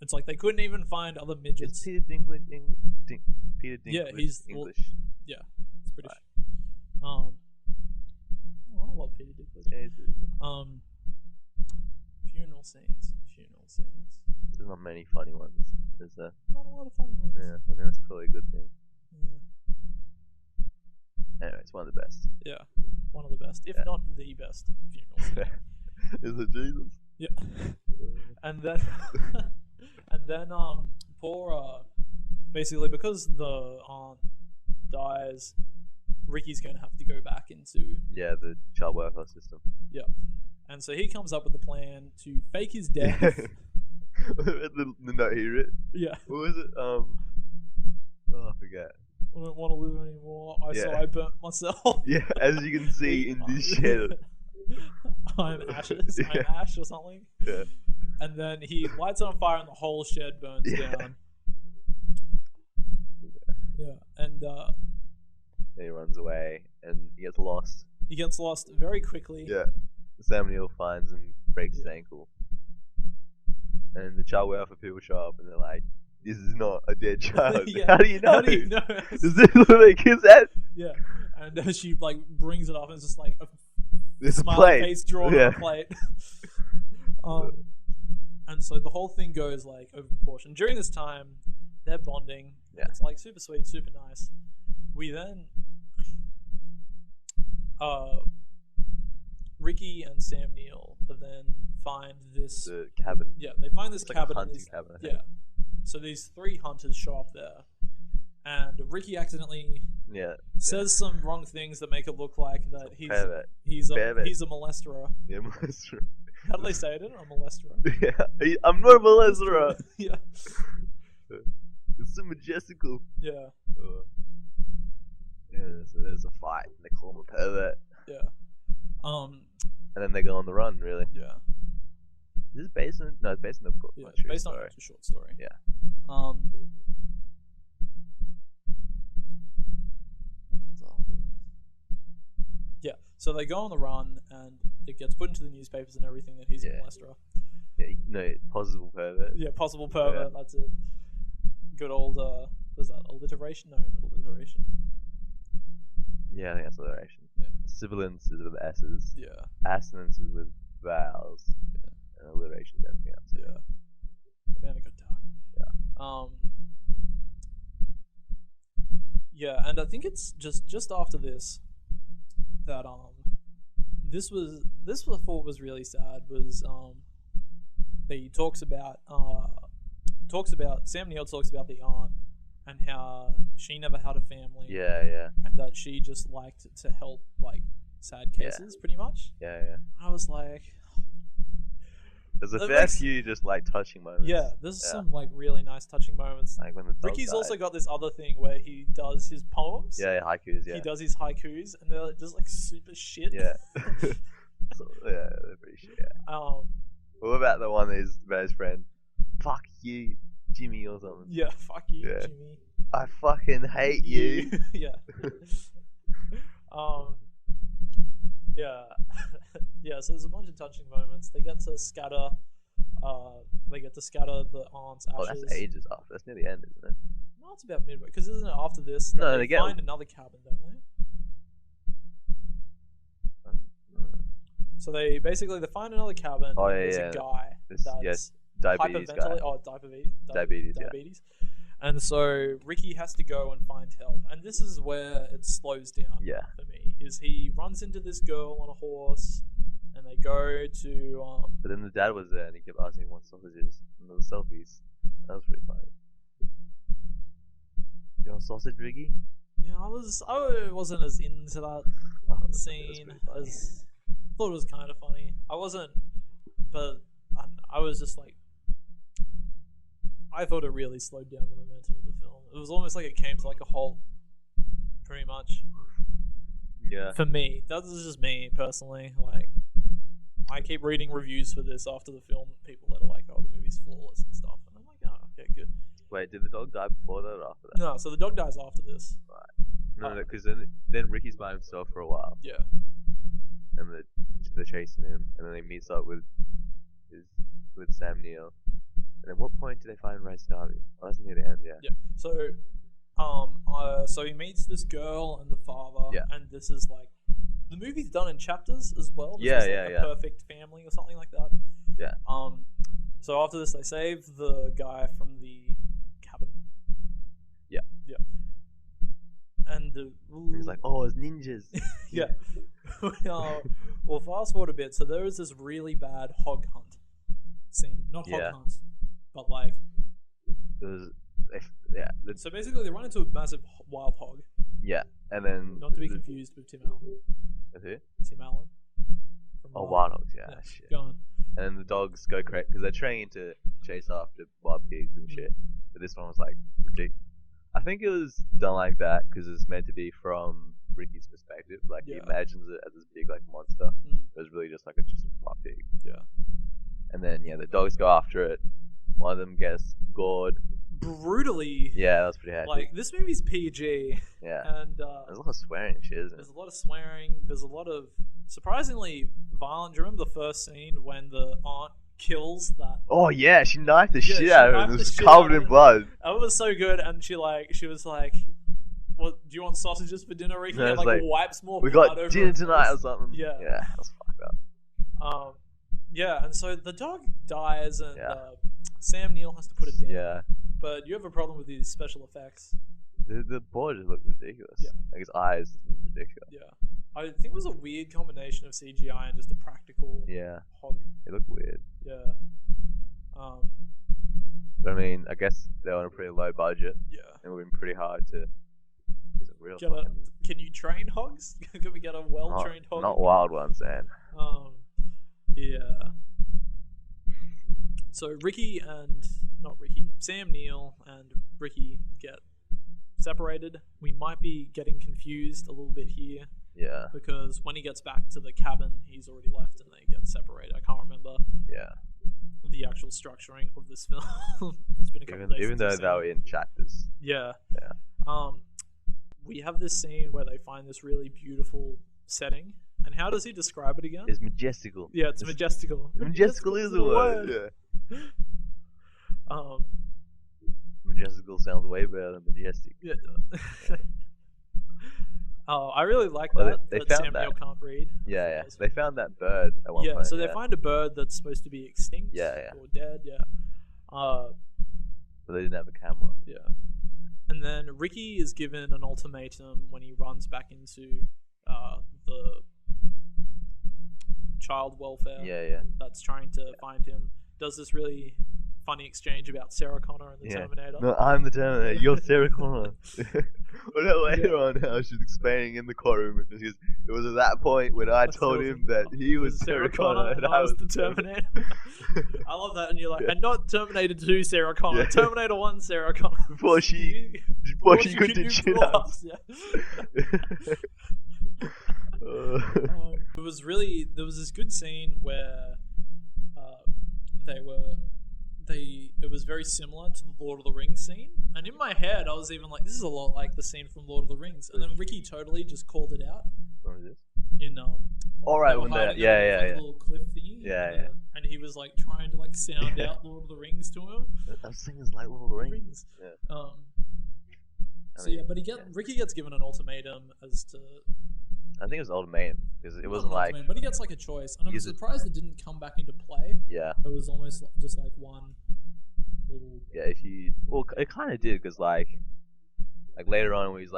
It's like they couldn't even find other midgets. Is Peter Dinklage Peter Dinklage Yeah, he's English? Yeah, it's British. I love Peter Dinklage. Yeah, he's really good. Funeral scenes. There's not many funny ones. There's Not a lot of funny ones. yeah, I mean that's probably a good thing. Yeah. Anyway, it's one of the best. Yeah, one of the best, if not the best funeral scene. Is it Jesus? Yeah. And then poor basically because the aunt dies, Ricky's gonna have to go back into the child welfare system. Yeah. And so he comes up with a plan to fake his death. the note he wrote. Yeah. What was it? I forget. I don't want to live anymore. So I burnt myself. Yeah, as you can see in this shed. I'm ashes. I'm ash or something. Yeah. And then he lights it on fire and the whole shed burns down. Yeah. And then he runs away and he gets lost. He gets lost very quickly. Yeah. Sam Neill finds him, breaks his ankle. And the child welfare people show up and they're like, this is not a dead child. Yeah. How do you know? How do you know? Does this look like his head? Yeah. And she like brings it up and it's just like a There's a smiley plate. face drawn on a plate. And so the whole thing goes like over proportion. During this time, they're bonding. Yeah. It's like super sweet, super nice. We then Ricky and Sam Neill then find this The cabin. Yeah, they find this It's like cabin. a hunting these, cabin, I think. Yeah. So these three hunters show up there. And Ricky accidentally says some wrong things that make it look like that he's a molesterer. Yeah, molesterer. How do they say it? A molesterer. Yeah, I'm not a molesterer. Yeah. It's so majestical. Yeah. Yeah, there's a fight. And they call him a pervert. Yeah. And then they go on the run. Really. Yeah. Is this based on? No, it's based on a book. Yeah, Not it's true based on story. a short story. Yeah. What happens after this? Yeah. So they go on the run, and it gets put into the newspapers and everything that he's a molesterer. Yeah, no, possible pervert. Yeah, possible pervert. That's it. Good old was that alliteration? No, not alliteration. Yeah, I think that's alliteration. Yeah. Sibilance is with S's. Yeah. Assonance is with vowels. Yeah. And alliteration is everything else. Yeah. Man, a good dog. Yeah. Yeah, and I think it's just after this that this was what was really sad was that he talks about Sam Neill talks about the aunt and how she never had a family. Yeah. And that she just liked to help like sad cases, pretty much. Yeah. I was like, there's a fair few just like touching moments. Yeah, there's some like really nice touching moments. Like when the dog Ricky's died. also got this other thing where he does his poems. Yeah, haikus. Yeah, he does his haikus, and they're just like super shit. Yeah. So, yeah, they're pretty shit. Yeah. What about the one that is about his friend? Fuck you, Jimmy, or something. Yeah, fuck you, Jimmy. I fucking hate you. Yeah. Yeah. Yeah, so there's a bunch of touching moments. They get to scatter the aunt's ashes. Oh, that's ages after. That's near the end, isn't it? No, it's about midway. Because isn't it after this? No, they find another cabin, don't they? So they find another cabin. Oh, and there's a guy that's diabetes guy. Diabetes. Yeah. And so Ricky has to go and find help. And this is where it slows down for me. Is he runs into this girl on a horse, and they go to But then the dad was there, and he kept asking if he wants sausages and those selfies. That was pretty funny. Do you want sausage, Ricky? Yeah, I wasn't as into that scene as I thought it was kind of funny. I wasn't, but I was just like, I thought it really slowed down the momentum of the film. It was almost like it came to like a halt, pretty much. Yeah. For me, that was just me personally. Like, I keep reading reviews for this after the film. People that are like, "Oh, the movie's flawless" and stuff, and I'm like, "Oh, okay, good." Wait, did the dog die before that or after that? No, so the dog dies after this. Right. No, because then Ricky's by himself for a while. Yeah. And they're chasing him, and then he meets up with Sam Neill. And at what point do they find Ray Starvey? Oh, that's near the end, yeah. Yeah. So he meets this girl and the father, and this is like the movie's done in chapters as well. This is like a perfect family or something like that. Yeah. So after this, they save the guy from the cabin. Yeah. Yeah. And he's like, "Oh, it's ninjas." Yeah. Well, fast forward a bit. So there is this really bad hog hunt scene. Not hog hunt, but like. So basically, they run into a massive wild hog. Yeah, and then. Not to be confused with Tim Allen. With who? Tim Allen. Wild hogs. Yeah. Shit. Go on. And then the dogs go crazy because they're trained to chase after wild pigs and shit. But this one was like ridiculous. I think it was done like that because it's meant to be from Ricky's perspective. Like he imagines it as this big like monster. It was really just like a wild pig. Yeah. And then the dogs go after it. One of them gets gored brutally. Yeah, that's pretty hefty. Like this movie's PG. Yeah. And there's a lot of swearing and shit, isn't There's a lot of swearing. There's a lot of surprisingly violent. Do you remember the first scene when the aunt kills that? Oh yeah, she knifed the shit out of him. It was covered in blood. That was so good, and she was like, "What? Do you want sausages for dinner, Ricky?" And like wipes more. We blood got over dinner tonight or something. Yeah, yeah, that's fucked up. Yeah, and so the dog dies, and Sam Neill has to put it down. Yeah, but you have a problem with these special effects. The boy just looked ridiculous. Yeah, like his eyes ridiculous. Yeah. I think it was a weird combination of CGI and just a practical hog. It looked weird. Yeah. But I mean, I guess they're on a pretty low budget. Yeah. It would have been pretty hard to. Is it real? Can you train hogs? Can we get a well-trained hog? Not wild ones, man. Yeah. So Sam Neill and Ricky get separated. We might be getting confused a little bit here. Yeah. Because when he gets back to the cabin, he's already left and they get separated. I can't remember. Yeah. The actual structuring of this film. It's been a couple days. Even though they were in chapters. Yeah. Yeah. We have this scene where they find this really beautiful setting. And how does he describe it again? It's majestical. Yeah, it's majestical. Majestical is the word. Yeah. Majestical sounds way better than majestic. Yeah. I really like that. They that found Sam Neill can't read. Yeah. They found that bird at one point. Yeah, so they find a bird that's supposed to be extinct. Yeah. Or dead. Yeah. But they didn't have a camera. Yeah. And then Ricky is given an ultimatum when he runs back into the child welfare. Yeah. That's trying to find him. Does this really funny exchange about Sarah Connor and the Terminator. No, I'm the Terminator. You're Sarah Connor. Well, no, later on, how she's explaining in the courtroom, because it was at that point when I told him that he was Sarah Connor and I was the Terminator. I love that, and you're like, and not Terminator 2 Sarah Connor, Terminator 1 Sarah Connor. Before she could do shit ups. There was this good scene where it was very similar to the Lord of the Rings scene, and in my head I was even like, this is a lot like the scene from Lord of the Rings, and then Ricky totally just called it out. What is this? In alright, when a little cliff thingy, and he was like trying to like sound out Lord of the Rings to him. Those things like Lord of the Rings. Ricky gets given an ultimatum as to. I think it was ultimatum because it wasn't like. But he gets like a choice, and I'm surprised it didn't come back into play. Yeah. It was almost just like one little. Yeah, it kind of did because like later on when he's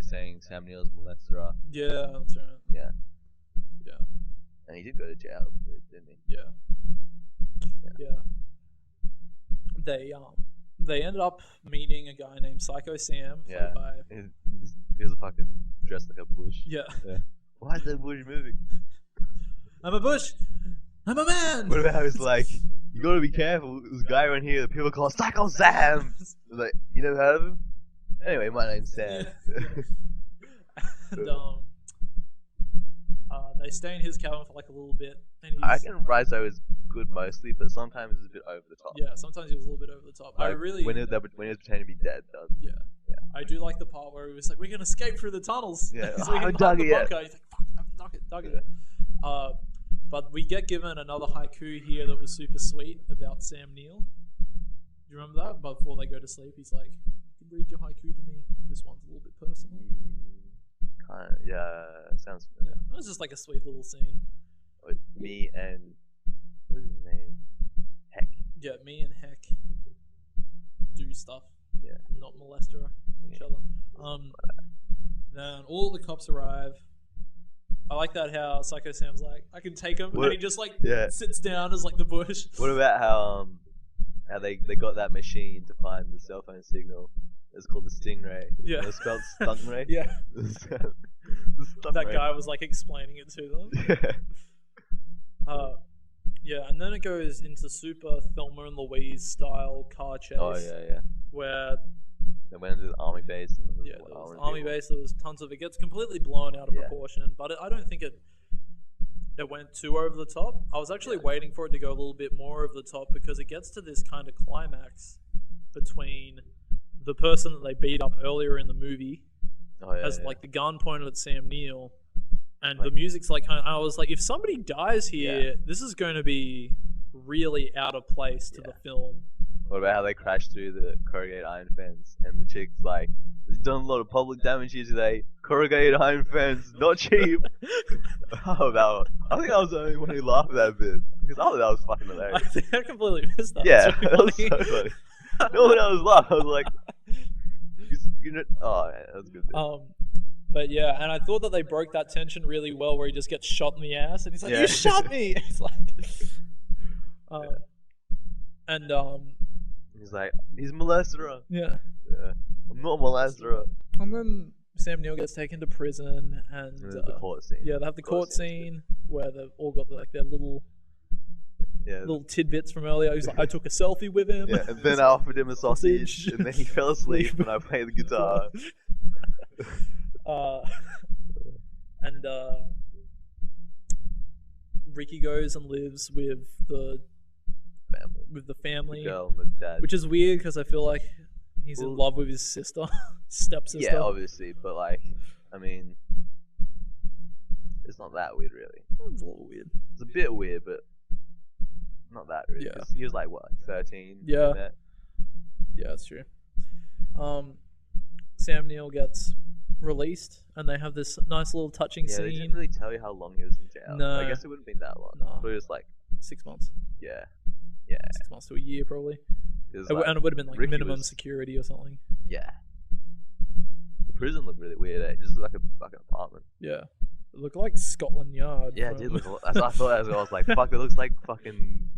saying Sam Neill's molester. Yeah, that's right. Yeah. And he did go to jail, didn't he? Yeah. They ended up meeting a guy named Psycho Sam. Yeah. He was fucking dressed like a bush. Yeah. Why is that bush moving? I'm a bush. I'm a man. What about how he's like, you gotta be careful. This guy around here that people call Psycho Sam. I was like, you never heard of him? Anyway, my name's Sam. And they stay in his cabin for like a little bit. And I reckon Rizzo is good mostly, but sometimes it's a bit over the top. Yeah, sometimes he was a little bit over the top. Like, when he was pretending to be dead. Yeah. I do like the part where he was like, "We're gonna escape through the tunnels." Yeah, so we can dug the it yet. bunker. He's like, "Fuck, I haven't dug it." But we get given another haiku here that was super sweet about Sam Neill. Do you remember that? But before they go to sleep, he's like, "You can read your haiku to me. This one's a little bit personal." Kind of, yeah, sounds familiar. Yeah, it was just like a sweet little scene. With me and what is his name? Heck. Yeah, me and Heck do stuff. Yeah. Not molest each other. Then all the cops arrive. I like that how Psycho Sam's like, I can take him, and he just like sits down as like the bush. What about how they got that machine to find the cell phone signal? It's called the Stingray. Yeah. It's spelled Stingray. Yeah. That guy was like explaining it to them. Yeah, and then it goes into super Thelma and Louise style car chase. Oh yeah. Where they went into the army base and there was army base. There was tons of it. Gets completely blown out of proportion, but I don't think it went too over the top. I was actually waiting for it to go a little bit more over the top because it gets to this kind of climax between the person that they beat up earlier in the movie as like the gun pointed at Sam Neill. And the music's like I was like, if somebody dies here, this is going to be really out of place to the film. What about how they crashed through the corrugated iron fence and the chick's like, "They've done a lot of public damage here today. Corrugated iron fence, not cheap." I think I was the only one who laughed at that bit because I thought that was fucking hilarious. I think I completely missed that. Yeah, that was so funny. No one else laughed. I was like, oh, yeah, that was a good bit. But yeah, and I thought that they broke that tension really well, where he just gets shot in the ass, and he's like, "You shot me!" It's like, he's like, "He's a molester." Yeah. I'm not a molester. And then Sam Neill gets taken to prison, and the court scene. Yeah, they have the court scene where they've all got like their little tidbits from earlier. He's like, "I took a selfie with him." Yeah, and then I offered him a sausage, and then he fell asleep, and I played the guitar. And Ricky goes and lives with the family, the girl and the dad, which is weird because I feel like he's in love with his sister, stepsister. Yeah, obviously, but like, I mean, it's not that weird, really. It's a little weird. It's a bit weird, but not that really. Yeah. He was like what, 13? Yeah. Yeah, that's true. Sam Neill gets released, and they have this nice little touching scene. They didn't really tell you how long he was in jail. No. I guess it wouldn't have been that long. No. But it was like 6 months. Yeah. 6 months to a year, probably. And it would have been like Ricky minimum was... security or something. Yeah. prison looked really weird. It just looked like a fucking apartment. Yeah. It looked like Scotland Yard. Yeah, it did look. As I thought as well. I was like, fuck, it looks like fucking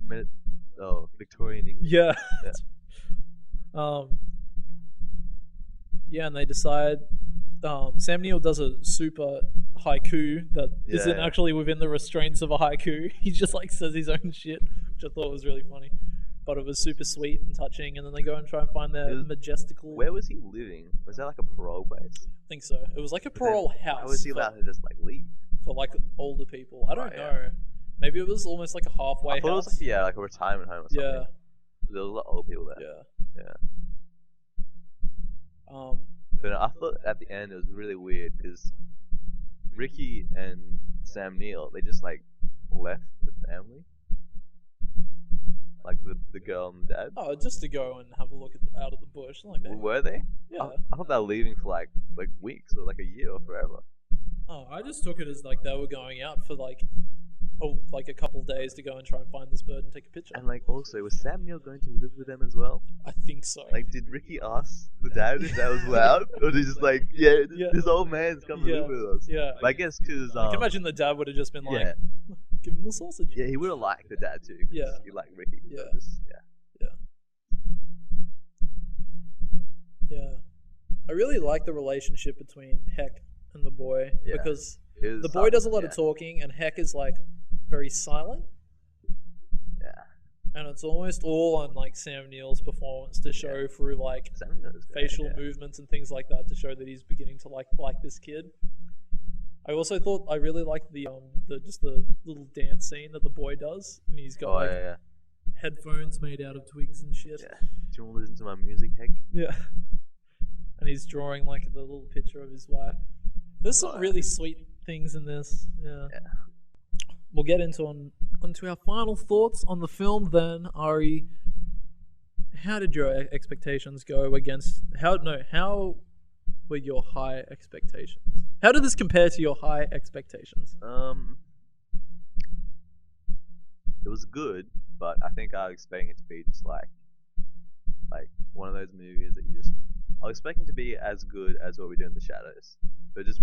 Victorian England. Yeah. Yeah, and they decide. Sam Neill does a super haiku that isn't actually within the restraints of a haiku. He just like says his own shit, which I thought was really funny. But it was super sweet and touching. And then they go and try and find their majestical. Where was he living? Was that like a parole place? I think so. It was like a parole house. How was he allowed to just like leave? For like older people. I don't know. Maybe it was almost like a halfway I thought house. It was like a retirement home or something. Yeah. There was a lot of old people there. Yeah. But I thought at the end it was really weird because Ricky and Sam Neill, they just like left the family. Like the girl and the dad. Oh, just to go and have a look out of the bush. Like that. Were they? Yeah. I thought they were leaving for like weeks or like a year or forever. Oh, I just took it as like they were going out for like a couple of days to go and try and find this bird and take a picture. And like also, was Sam Neill going to live with them as well? I think so. Like, did Ricky ask the dad if that was allowed, or did he just like, this old man's coming to live with us? Yeah. But I guess because I can imagine the dad would have just been like, give him the sausage. Yeah, he would have liked the dad too. Yeah. He liked Ricky. Yeah. Yeah. Yeah. I really like the relationship between Heck and the boy because the boy does a lot of talking and Heck is like very silent. Yeah. And it's almost all on like Sam Neill's performance to show through like facial movements and things like that to show that he's beginning to like this kid. I also thought I really liked the little dance scene that the boy does, and he's got headphones made out of twigs and shit. Yeah. Do you want to listen to my music, Heck? Yeah. And he's drawing like the little picture of his wife. There's some really sweet things in this. Yeah. We'll get onto our final thoughts on the film then. Ari, how did your expectations go against how were your high expectations? How did this compare to your high expectations? It was good, but I think I was expecting it to be just like one of those movies that I was expecting to be as good as What We Do in the Shadows. But it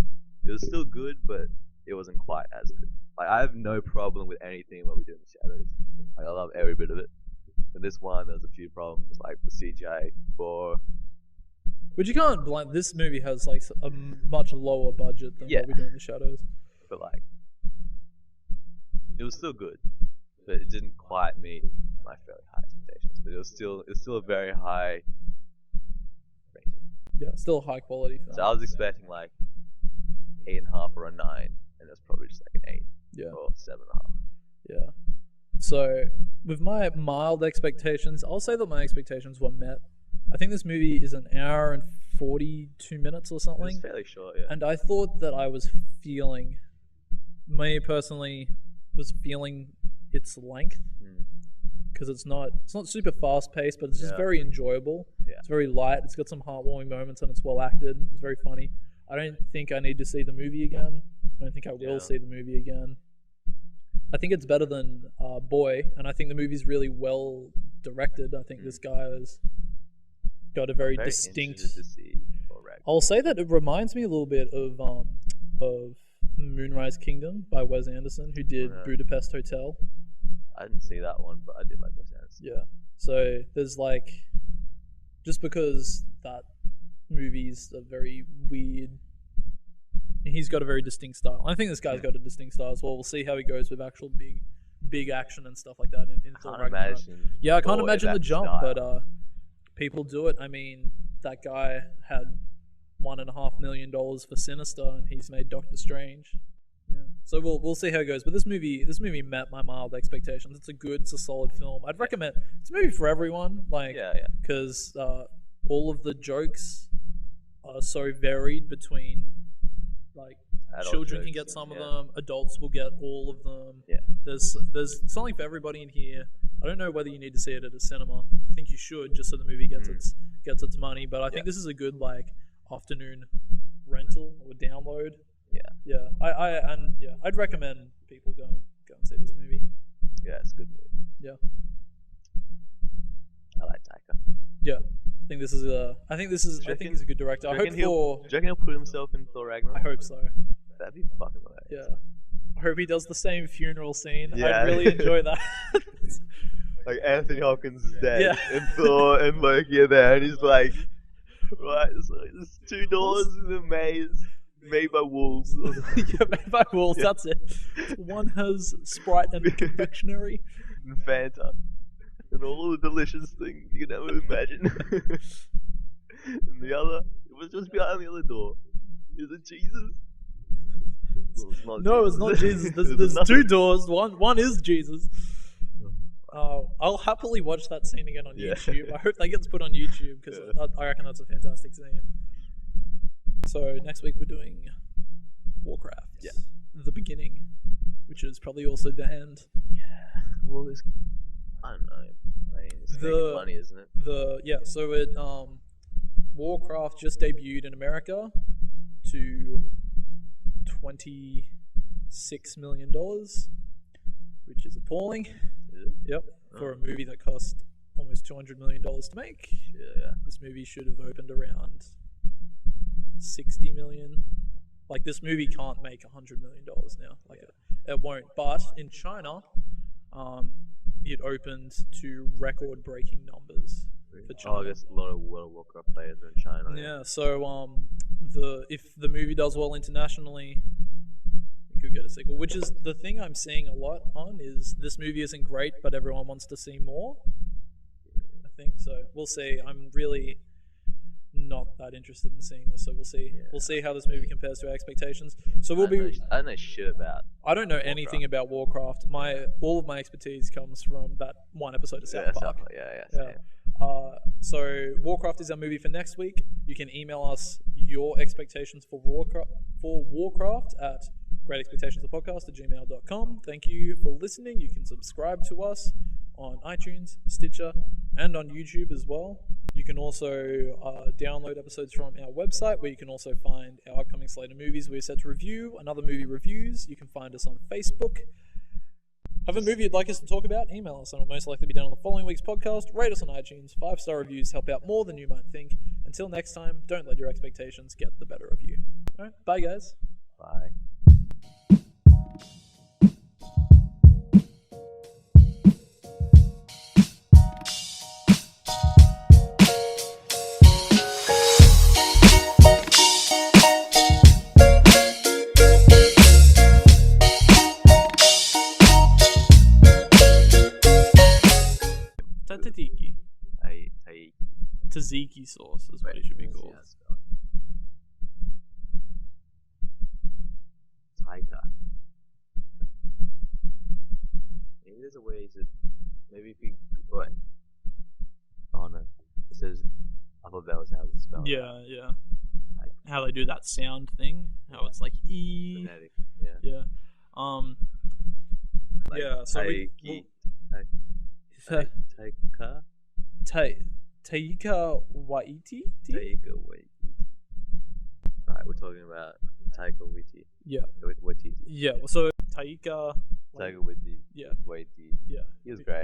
was still good, but it wasn't quite as good. Like, I have no problem with anything What We Do in the Shadows. Like, I love every bit of it. But this one, there was a few problems, like the CGI for. But you can't blame. This movie has like a much lower budget than What We Do in the Shadows. But like, it was still good, but it didn't quite meet my fairly high expectations. But it was still a very high rating. Yeah, still a high quality film. So I was expecting like 8.5 or a 9, and it's probably just like an 8 or 7.5. Yeah. So with my mild expectations, I'll say that my expectations were met. I think this movie is an hour and 42 minutes or something. It's fairly short, yeah. And I thought that I was feeling, me personally, was feeling its length. Because it's not super fast paced, but it's just very enjoyable. Yeah. It's very light. It's got some heartwarming moments and it's well acted. It's very funny. I don't think I need to see the movie again. I don't think I will see the movie again. I think it's better than Boy, and I think the movie's really well directed. I think this guy has got a very distinct. I'll say that it reminds me a little bit of Moonrise Kingdom by Wes Anderson, who did Budapest Hotel. I didn't see that one, but I did like Wes Anderson. Yeah. So there's like, just because that movie's a very weird. He's got a very distinct style. I think this guy's got a distinct style as well. We'll see how he goes with actual big action and stuff like that in Thor Ragnarok. Yeah, I can't imagine the jump, but people do it. I mean, that guy had $1.5 million for Sinister, and he's made Doctor Strange. Yeah. So we'll see how it goes. But this movie met my mild expectations. It's a solid film. I'd recommend. It's a movie for everyone. Like, because all of the jokes are so varied between. Like, children can get some of them, adults will get all of them. Yeah. There's something for everybody in here. I don't know whether you need to see it at a cinema. I think you should, just so the movie gets its money. But I think this is a good like afternoon rental or download. Yeah. I'd recommend people go and see this movie. Yeah, it's a good movie. Yeah. I like Taika. Yeah, I think this is he's a good director. Do you reckon he'll put himself in Thor Ragnarok? I hope so. That'd be fucking hilarious. Yeah, I hope he does the same funeral scene. Yeah. I'd really enjoy that. Like Anthony Hopkins is dead, Yeah. and Thor and Loki are there, and he's like, right, so there's 2 doors in the maze made by wolves. Yeah, made by wolves. Yeah. That's it. One has Sprite and confectionery, And Fanta, and all the delicious things you can ever imagine. And the other, it was just behind the other door. Is it Jesus? Well, it's not Jesus. There's 2 doors. One is Jesus. I'll happily watch that scene again on YouTube. I hope that gets put on YouTube because I reckon that's a fantastic scene. So next week we're doing Warcraft. Yeah. The beginning, which is probably also the end. Yeah. Well, I don't know. I mean, it's making money, isn't it? So it Warcraft just debuted in America to $26 million, which is appalling. Is it? Yep. For a movie that cost almost $200 million to make. Yeah. This movie should have opened around 60 million. Like, this movie can't make $100 million now. Like, it won't. But in China, it opened to record-breaking numbers for China. I guess a lot of World of Warcraft players are in China. Yeah. So if the movie does well internationally, it could get a sequel. Which is the thing I'm seeing a lot on, is this movie isn't great, but everyone wants to see more. I think so. We'll see. I'm really not that interested in seeing this, so we'll see. Yeah. We'll see how this movie compares to our expectations. So I don't know shit about. I don't know Warcraft. Anything about Warcraft. All of my expertise comes from that one episode of South Park. Yeah. So Warcraft is our movie for next week. You can email us your expectations for Warcraft at greatexpectationspodcast@gmail.com. Thank you for listening. You can subscribe to us on iTunes, Stitcher, and on YouTube as well. You can also download episodes from our website, where you can also find our upcoming slate of movies we're set to review, and other movie reviews. You can find us on Facebook. Have a movie you'd like us to talk about? Email us, and it'll most likely be done on the following week's podcast. Rate us on iTunes. 5-star reviews help out more than you might think. Until next time, don't let your expectations get the better of you. All right, bye guys. Bye. Tzatziki sauce is what it should be called. Taika. Maybe there's a way to. Maybe if you. Wait. Oh no. It says. I thought that was how it's spelled. Yeah. Taika. How they do that sound thing. How it's like E. Phonetic. Yeah. Like yeah. So Taika. Taika Waititi? Taika Waititi. Alright, we're talking about Taika Waititi. Yeah. Waititi. Yeah, so Taika Waititi. Yeah. Waititi. Yeah. He was great.